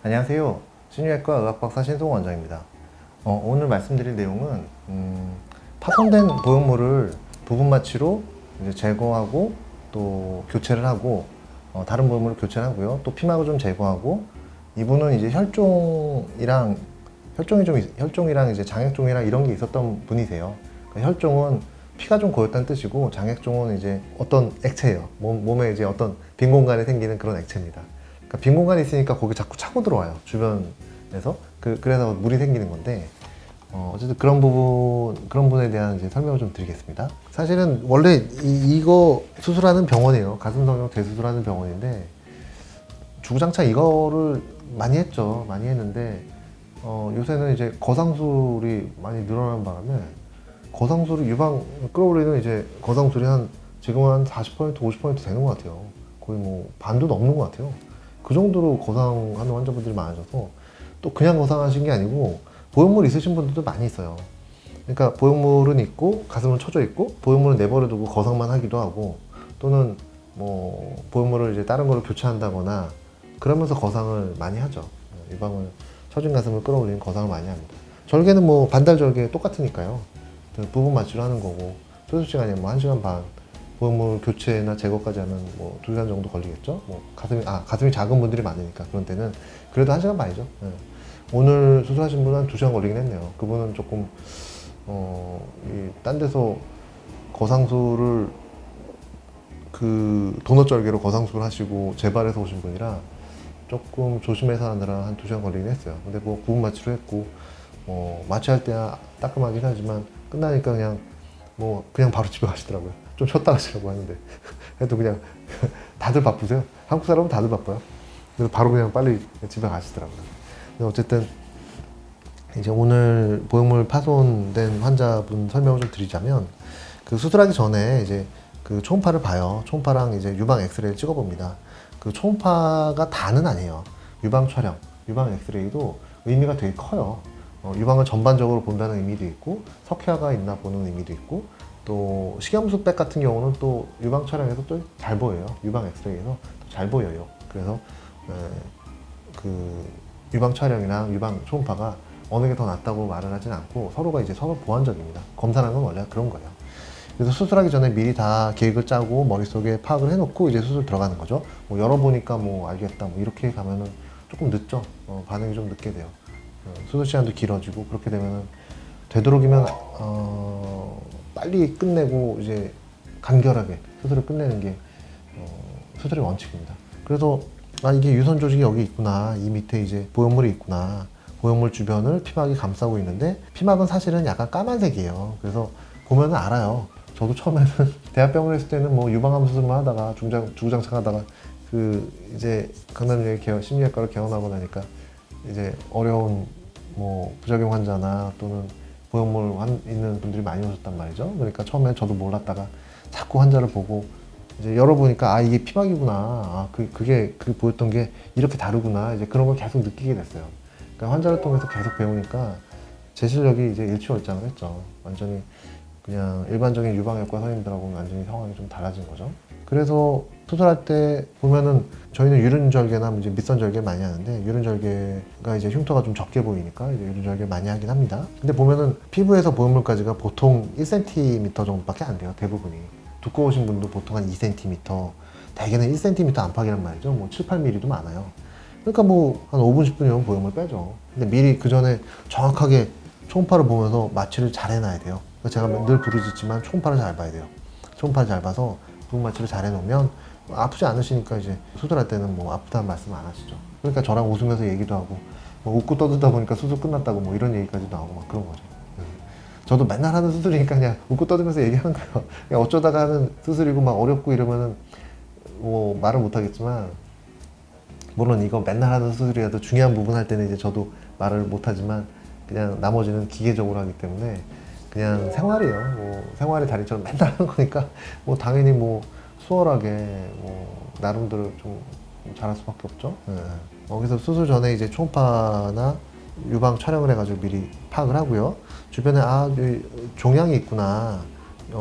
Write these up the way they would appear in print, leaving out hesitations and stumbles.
안녕하세요. 신유외과 의학박사 신송 원장입니다. 오늘 말씀드릴 내용은 파손된 보형물을 부분 마취로 이제 제거하고 또 교체를 하고 다른 보형물을 교체를 하고요. 또 피막을 좀 제거하고 이분은 이제 혈종이랑 이제 장액종이랑 이런 게 있었던 분이세요. 그러니까 혈종은 피가 좀 고였다는 뜻이고 장액종은 이제 어떤 액체예요. 몸에 이제 어떤 빈 공간에 생기는 그런 액체입니다. 그러니까 빈 공간이 있으니까 거기 자꾸 차고 들어와요. 주변에서. 그래서 물이 생기는 건데, 어쨌든 그런 부분에 대한 이제 설명을 좀 드리겠습니다. 사실은 원래 이거 수술하는 병원이에요. 가슴 성형 대수술하는 병원인데, 주구장창 이거를 많이 했죠. 많이 했는데, 요새는 이제 거상술이 많이 늘어나는 바람에, 거상술이 유방 끌어올리는 이제 거상술이 지금 한 40%, 50% 되는 것 같아요. 거의 뭐 반도 넘는 것 같아요. 그 정도로 거상하는 환자분들이 많아져서 또 그냥 거상하신 게 아니고 보형물 있으신 분들도 많이 있어요. 그러니까 보형물은 있고 가슴은 쳐져 있고 보형물은 내버려 두고 거상만 하기도 하고 또는 뭐 보형물을 이제 다른 걸로 교체한다거나 그러면서 거상을 많이 하죠. 유방을 처진 가슴을 끌어올리는 거상을 많이 합니다. 절개는 뭐 반달절개 똑같으니까요. 부분 마취를 하는 거고 수술 시간이 뭐 1시간 반, 보형물 교체나 제거까지 하면 뭐 2시간 정도 걸리겠죠. 뭐 가슴이 작은 분들이 많으니까 그런 때는 그래도 1시간 반이죠. 네. 오늘 수술하신 분은 한 2시간 걸리긴 했네요. 그분은 조금 딴 데서 거상술을 그 도넛 절개로 거상술을 하시고 재발해서 오신 분이라 조금 조심해서 하느라 한 2시간 걸리긴 했어요. 근데 뭐 부분 마취로 했고 마취할 때야 따끔하긴 하지만 끝나니까 그냥 바로 집에 가시더라고요. 좀 쉬었다 가시라고 하는데 해도 그냥 다들 바쁘세요. 한국 사람은 다들 바빠요. 그래서 바로 그냥 빨리 집에 가시더라고요. 근데 어쨌든 이제 오늘 보형물 파손된 환자분 설명을 좀 드리자면 그 수술하기 전에 이제 그 초음파를 봐요. 초음파랑 이제 유방 엑스레이를 찍어봅니다. 그 초음파가 다는 아니에요. 유방 촬영, 유방 엑스레이도 의미가 되게 커요. 유방을 전반적으로 본다는 의미도 있고 석회화가 있나 보는 의미도 있고 또 식염수백 같은 경우는 또 유방 촬영에서 또 잘 보여요. 유방 엑스레이에서 잘 보여요. 그래서 그 유방 촬영이랑 유방 초음파가 어느 게 더 낫다고 말을 하진 않고 서로가 이제 서로 보완적입니다. 검사라는 건 원래 그런 거예요. 그래서 수술하기 전에 미리 다 계획을 짜고 머릿속에 파악을 해놓고 이제 수술 들어가는 거죠. 뭐 열어보니까 뭐 알겠다 뭐 이렇게 가면은 조금 늦죠. 반응이 좀 늦게 돼요. 수술 시간도 길어지고 그렇게 되면은 되도록이면 빨리 끝내고 이제 간결하게 수술을 끝내는 게 수술의 원칙입니다. 그래서 이게 유선 조직이 여기 있구나, 이 밑에 이제 보형물이 있구나, 보형물 주변을 피막이 감싸고 있는데 피막은 사실은 약간 까만색이에요. 그래서 보면은 알아요. 저도 처음에는 대학병원에 있을 때는 뭐 유방암 수술만 하다가 주구장창 하다가 이제 강남역에 심리학과를 개원하고 나니까 이제 어려운 뭐 부작용 환자나 또는 보형물 있는 분들이 많이 오셨단 말이죠. 그러니까 처음에 저도 몰랐다가 자꾸 환자를 보고 이제 열어보니까 이게 피막이구나. 그게 보였던 게 이렇게 다르구나. 이제 그런 걸 계속 느끼게 됐어요. 그러니까 환자를 통해서 계속 배우니까 제 실력이 이제 일취월장을 했죠. 완전히 그냥 일반적인 유방외과 선생님들하고는 완전히 상황이 좀 달라진 거죠. 그래서 수술할 때 보면은 저희는 유륜절개나 이제 밑선절개 많이 하는데 유륜절개가 이제 흉터가 좀 적게 보이니까 이제 유륜절개 많이 하긴 합니다. 근데 보면은 피부에서 보형물까지가 보통 1cm 정도밖에 안 돼요. 대부분이. 두꺼우신 분도 보통 한 2cm, 대개는 1cm 안팎이란 말이죠. 뭐 7, 8mm도 많아요. 그러니까 뭐 한 5분, 10분이면 보형물 빼죠. 근데 미리 그 전에 정확하게 초음파를 보면서 마취를 잘 해놔야 돼요. 제가 늘 부르짖지만 초음파를 잘 봐야 돼요. 초음파를 잘 봐서 부분 마취를 잘 해놓으면 아프지 않으시니까 이제 수술할 때는 뭐 아프다는 말씀 안 하시죠. 그러니까 저랑 웃으면서 얘기도 하고 뭐 웃고 떠들다 보니까 수술 끝났다고 뭐 이런 얘기까지도 나오고 막 그런 거죠. 저도 맨날 하는 수술이니까 그냥 웃고 떠들면서 얘기하는 거예요. 그냥 어쩌다가 하는 수술이고 막 어렵고 이러면은 뭐 말을 못 하겠지만 물론 이거 맨날 하는 수술이라도 중요한 부분 할 때는 이제 저도 말을 못 하지만 그냥 나머지는 기계적으로 하기 때문에 그냥 생활이에요. 뭐 생활의 달인처럼 맨날 하는 거니까 뭐 당연히 뭐 수월하게 뭐 나름대로 좀 잘할 수밖에 없죠. 네. 그래서 수술 전에 이제 초음파나 유방 촬영을 해가지고 미리 파악을 하고요. 주변에 여기 종양이 있구나.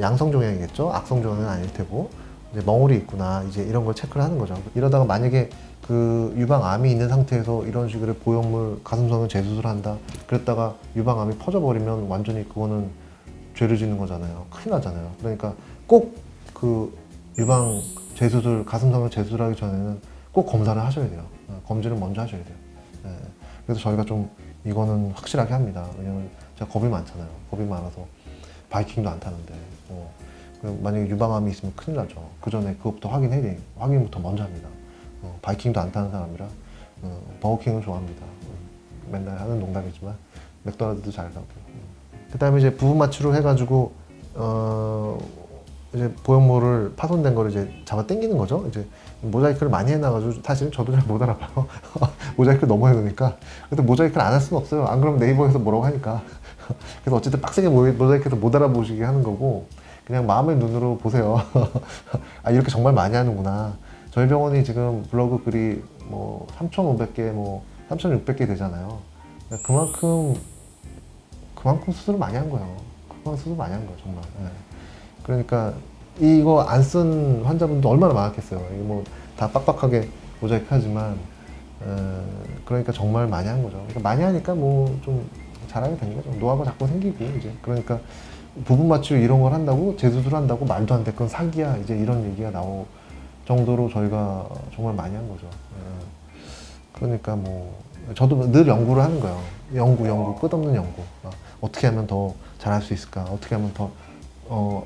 양성 종양이겠죠. 악성 종양은 아닐 테고 이제 멍울이 있구나, 이제 이런 걸 체크를 하는 거죠. 이러다가 만약에 그 유방암이 있는 상태에서 이런 식으로 보형물 가슴성형 재수술한다, 그랬다가 유방암이 퍼져버리면 완전히 그거는 죄를 짓는 거잖아요. 큰일 나잖아요. 그러니까 꼭 그 유방 재수술, 가슴성형 재수술하기 전에는 꼭 검사를 하셔야 돼요. 검진을 먼저 하셔야 돼요. 예. 그래서 저희가 좀 이거는 확실하게 합니다. 왜냐면 제가 겁이 많잖아요. 겁이 많아서 바이킹도 안 타는데 만약에 유방암이 있으면 큰일 나죠. 그 전에 그것부터 확인해야 돼. 확인부터 먼저 합니다. 바이킹도 안 타는 사람이라 버거킹을 좋아합니다. 맨날 하는 농담이지만 맥도날드도 잘 가고요. 그 다음에 이제 부분 마취로 해가지고 이제 보형물을 파손된 거를 이제 잡아 당기는 거죠. 이제 모자이크를 많이 해놔가지고 사실 저도 잘 못 알아봐요. 모자이크 너무 해놓으니까. 근데 모자이크를 안 할 수는 없어요. 안 그러면 네이버에서 뭐라고 하니까. 그래서 어쨌든 빡세게 모자이크해서 못 알아보시게 하는 거고, 그냥 마음의 눈으로 보세요. 아, 이렇게 정말 많이 하는구나. 저희 병원이 지금 블로그 글이 뭐 3,500개, 뭐 3,600개 되잖아요. 그만큼 수술을 많이 한 거예요. 그만큼 수술 많이 한 거예요, 정말. 네. 그러니까 이거 안 쓴 환자분도 얼마나 많았겠어요. 이게 뭐 다 빡빡하게 모자이크 하지만, 그러니까 정말 많이 한 거죠. 그러니까 많이 하니까 뭐 좀 잘하게 된 거죠. 노하우가 자꾸 생기고, 이제. 그러니까 부분 마취로 이런 걸 한다고, 재수술 한다고 말도 안 돼. 그건 사기야. 이제 이런 얘기가 나올 정도로 저희가 정말 많이 한 거죠. 그러니까 뭐, 저도 늘 연구를 하는 거예요. 연구, 끝없는 연구. 어떻게 하면 더 잘할 수 있을까? 어떻게 하면 더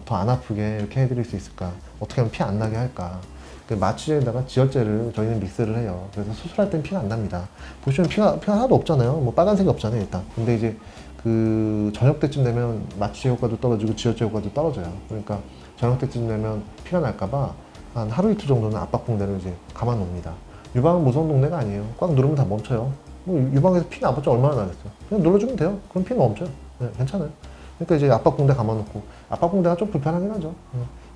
안 아프게 이렇게 해드릴 수 있을까? 어떻게 하면 피 안 나게 할까? 그 마취제에다가 지혈제를 저희는 믹스를 해요. 그래서 수술할 땐 피가 안 납니다. 보시면 피가 하나도 없잖아요. 뭐 빨간색이 없잖아요, 일단. 근데 이제 그 저녁 때쯤 되면 마취제 효과도 떨어지고 지혈제 효과도 떨어져요. 그러니까 저녁 때쯤 되면 피가 날까봐 한 하루 이틀 정도는 압박붕대를 이제 감아 놓습니다. 유방은 무서운 동네가 아니에요. 꽉 누르면 다 멈춰요. 뭐 유방에서 피 나봤자 얼마나 나겠어요. 그냥 눌러주면 돼요. 그럼 피 멈춰요. 네, 괜찮아요. 그러니까 이제 압박붕대 감아놓고, 압박붕대가 좀 불편하긴 하죠.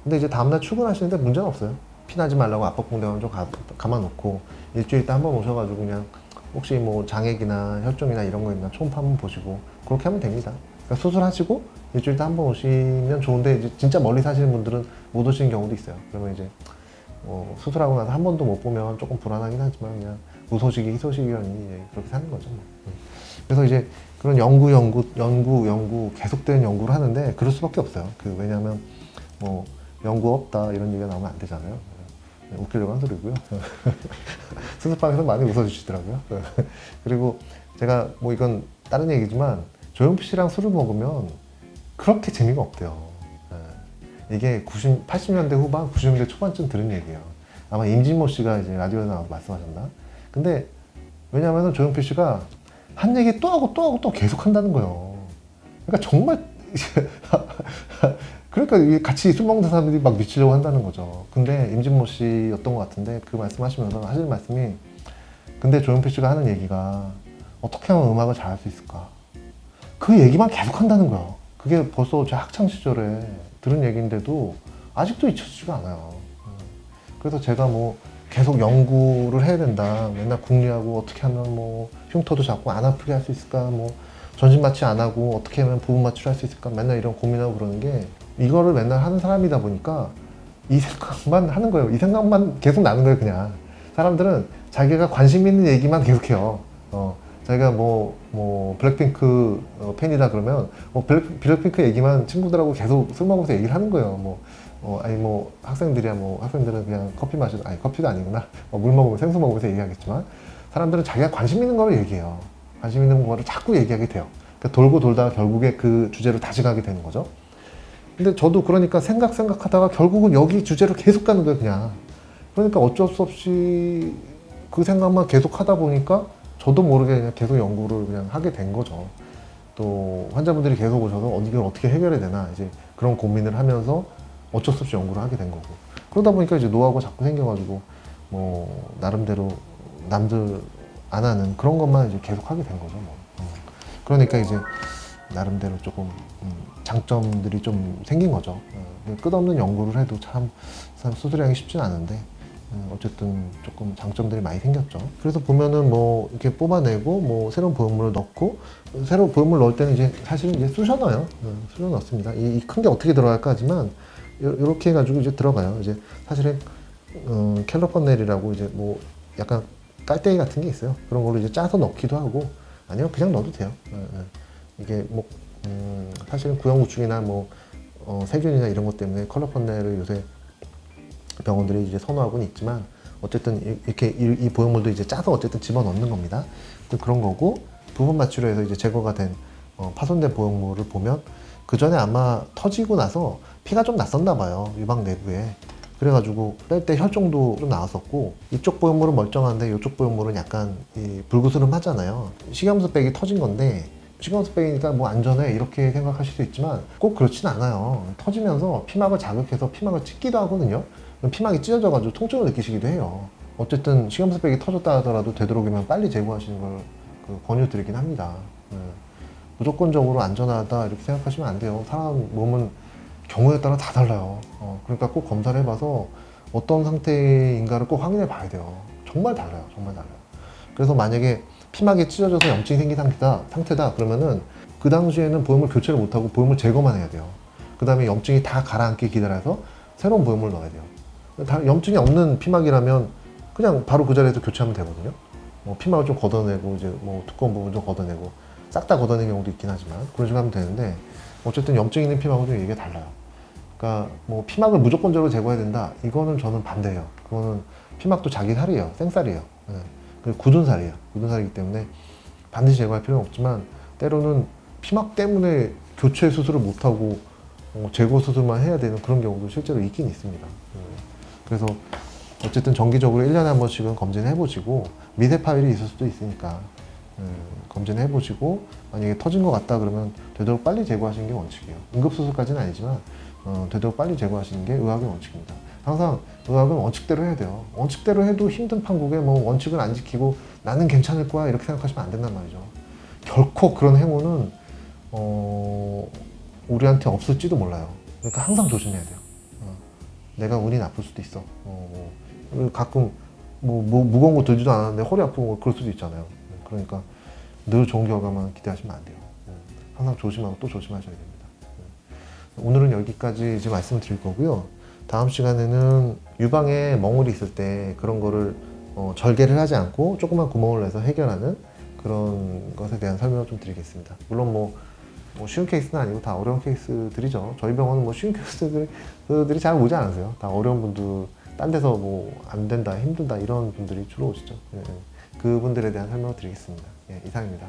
근데 이제 다음날 출근하시는데 문제는 없어요. 피 나지 말라고 압박붕대만 좀 감아놓고 일주일 때 한 번 오셔가지고 그냥 혹시 뭐 장액이나 혈종이나 이런 거 있나 초음파 한번 보시고 그렇게 하면 됩니다. 그러니까 수술하시고 일주일 때 한 번 오시면 좋은데, 이제 진짜 멀리 사시는 분들은 못 오시는 경우도 있어요. 그러면 이제 수술하고 나서 한 번도 못 보면 조금 불안하긴 하지만 그냥 무소식이 희소식이라니 그렇게 사는 거죠. 그래서 이제 그런 연구 계속되는 연구를 하는데 그럴 수밖에 없어요. 왜냐하면 뭐 연구 없다 이런 얘기가 나오면 안 되잖아요. 웃기려고 한 소리고요. 수술방에서 많이 웃어주시더라고요. 그리고 제가 뭐 이건 다른 얘기지만 조용필 씨랑 술을 먹으면 그렇게 재미가 없대요. 이게 80년대 후반, 90년대 초반쯤 들은 얘기예요. 아마 임진모 씨가 이제 라디오에 나와서 말씀하셨나? 근데 왜냐하면 조용필 씨가 한 얘기 또 하고 또 하고 또 계속 한다는 거예요. 그러니까 정말 그러니까 같이 술 먹는 사람들이 막 미치려고 한다는 거죠. 근데 임진모 씨였던 것 같은데 그 말씀하시면서 하시는 말씀이, 근데 조용필 씨가 하는 얘기가 어떻게 하면 음악을 잘할 수 있을까? 그 얘기만 계속 한다는 거예요. 그게 벌써 제 학창 시절에 들은 얘기인데도 아직도 잊혀지지가 않아요. 그래서 제가 뭐 계속 연구를 해야 된다. 맨날 궁리하고 어떻게 하면 뭐 흉터도 잡고 안 아프게 할 수 있을까? 뭐 전신 마취 안 하고 어떻게 하면 부분 마취를 할 수 있을까? 맨날 이런 고민하고 그러는 게, 이거를 맨날 하는 사람이다 보니까 이 생각만 하는 거예요. 이 생각만 계속 나는 거예요, 그냥. 사람들은 자기가 관심 있는 얘기만 계속해요. 자기가 뭐 블랙핑크 팬이다 그러면 블랙핑크 얘기만 친구들하고 계속 술 먹으면서 얘기를 하는 거예요. 아니 뭐 학생들이야, 뭐 학생들은 그냥 커피 마시고, 아니 커피도 아니구나, 물 먹으면 생수 먹으면서 얘기하겠지만, 사람들은 자기가 관심 있는 거를 얘기해요. 관심 있는 거를 자꾸 얘기하게 돼요. 그러니까 돌고 돌다가 결국에 그 주제로 다시 가게 되는 거죠. 근데 저도 그러니까 생각하다가 결국은 여기 주제로 계속 가는 거예요, 그냥. 그러니까 어쩔 수 없이 그 생각만 계속 하다 보니까 저도 모르게 그냥 계속 연구를 그냥 하게 된 거죠. 또 환자분들이 계속 오셔서 이걸 어떻게 해결해야 되나, 이제 그런 고민을 하면서 어쩔 수 없이 연구를 하게 된 거고. 그러다 보니까 이제 노하우가 자꾸 생겨가지고 뭐 나름대로 남들 안 하는 그런 것만 이제 계속 하게 된 거죠. 그러니까 이제 나름대로 조금 장점들이 좀 생긴 거죠. 끝없는 연구를 해도 참 수술하기 쉽진 않은데 어쨌든 조금 장점들이 많이 생겼죠. 그래서 보면은 뭐 이렇게 뽑아내고 뭐 새로운 보형물을 넣고, 새로운 보형물 넣을 때는 이제 사실은 이제 쑤셔 넣어요. 쑤셔 넣습니다. 이 큰 게 어떻게 들어갈까 하지만 이렇게 해가지고 이제 들어가요. 이제 사실은 캘러펀넬이라고 이제 뭐 약간 깔때기 같은 게 있어요. 그런 걸로 이제 짜서 넣기도 하고 아니면 그냥 넣어도 돼요. 이게 뭐 사실은 구형구충이나 뭐 세균이나 이런 것 때문에 컬러펀넬을 요새 병원들이 이제 선호하고는 있지만 어쨌든 이렇게 이 보형물도 이제 짜서 어쨌든 집어넣는 겁니다. 그런 거고 부분 마취로 해서 이제 제거가 된 파손된 보형물을 보면 그 전에 아마 터지고 나서 피가 좀 났었나 봐요. 유방 내부에. 그래가지고 뺄 때 혈종도 좀 나왔었고 이쪽 보형물은 멀쩡한데 이쪽 보형물은 약간 불그스름하잖아요. 식염수백이 터진 건데 식염수백이니까 뭐 안전해 이렇게 생각하실 수 있지만 꼭 그렇진 않아요. 터지면서 피막을 자극해서 피막을 찢기도 하거든요. 그럼 피막이 찢어져가지고 통증을 느끼시기도 해요. 어쨌든 식염수백이 터졌다 하더라도 되도록이면 빨리 제거하시는 걸 권유드리긴 합니다. 무조건적으로 안전하다 이렇게 생각하시면 안 돼요. 사람 몸은 경우에 따라 다 달라요. 그러니까 꼭 검사를 해봐서 어떤 상태인가를 꼭 확인해 봐야 돼요. 정말 달라요. 정말 달라요. 그래서 만약에 피막이 찢어져서 염증이 생긴 상태다 그러면은 그 당시에는 보형물 교체를 못하고 보형물 제거만 해야 돼요. 그 다음에 염증이 다 가라앉게 기다려서 새로운 보형물 넣어야 돼요. 염증이 없는 피막이라면 그냥 바로 그 자리에서 교체하면 되거든요. 피막을 좀 걷어내고 이제 뭐 두꺼운 부분 좀 걷어내고 싹 다 걷어내는 경우도 있긴 하지만 그런 식으로 하면 되는데 어쨌든 염증 있는 피막은 좀 이게 달라요. 그러니까 뭐 피막을 무조건적으로 제거해야 된다 이거는 저는 반대예요. 그거는 피막도 자기 살이에요. 생살이에요. 굳은 살이에요. 굳은 살이기 때문에 반드시 제거할 필요는 없지만 때로는 피막 때문에 교체 수술을 못하고 제거 수술만 해야 되는 그런 경우도 실제로 있긴 있습니다. 그래서 어쨌든 정기적으로 1년에 한 번씩은 검진해 보시고 미세 파열이 있을 수도 있으니까 검진해 보시고 만약에 터진 것 같다 그러면 되도록 빨리 제거하시는 게 원칙이에요. 응급수술까지는 아니지만 되도록 빨리 제거하시는 게 의학의 원칙입니다. 항상 의학은 원칙대로 해야 돼요. 원칙대로 해도 힘든 판국에 뭐 원칙을 안 지키고 나는 괜찮을 거야 이렇게 생각하시면 안 된단 말이죠. 결코 그런 행운은 우리한테 없을지도 몰라요. 그러니까 항상 조심해야 돼요. 내가 운이 나쁠 수도 있어. 가끔 무거운 거 들지도 않았는데 허리 아프고 뭐 그럴 수도 있잖아요. 그러니까 늘 좋은 결과만 기대하시면 안 돼요. 항상 조심하고 또 조심하셔야 됩니다. 오늘은 여기까지 이제 말씀을 드릴 거고요. 다음 시간에는 유방에 멍울이 있을 때 그런 거를 절개를 하지 않고 조그만 구멍을 내서 해결하는 그런 것에 대한 설명을 좀 드리겠습니다. 물론 뭐 쉬운 케이스는 아니고 다 어려운 케이스들이죠. 저희 병원은 뭐 쉬운 케이스들이 잘 오지 않으세요. 다 어려운 분들, 딴 데서 뭐 안 된다, 힘들다 이런 분들이 주로 오시죠. 그분들에 대한 설명을 드리겠습니다. 예, 이상입니다.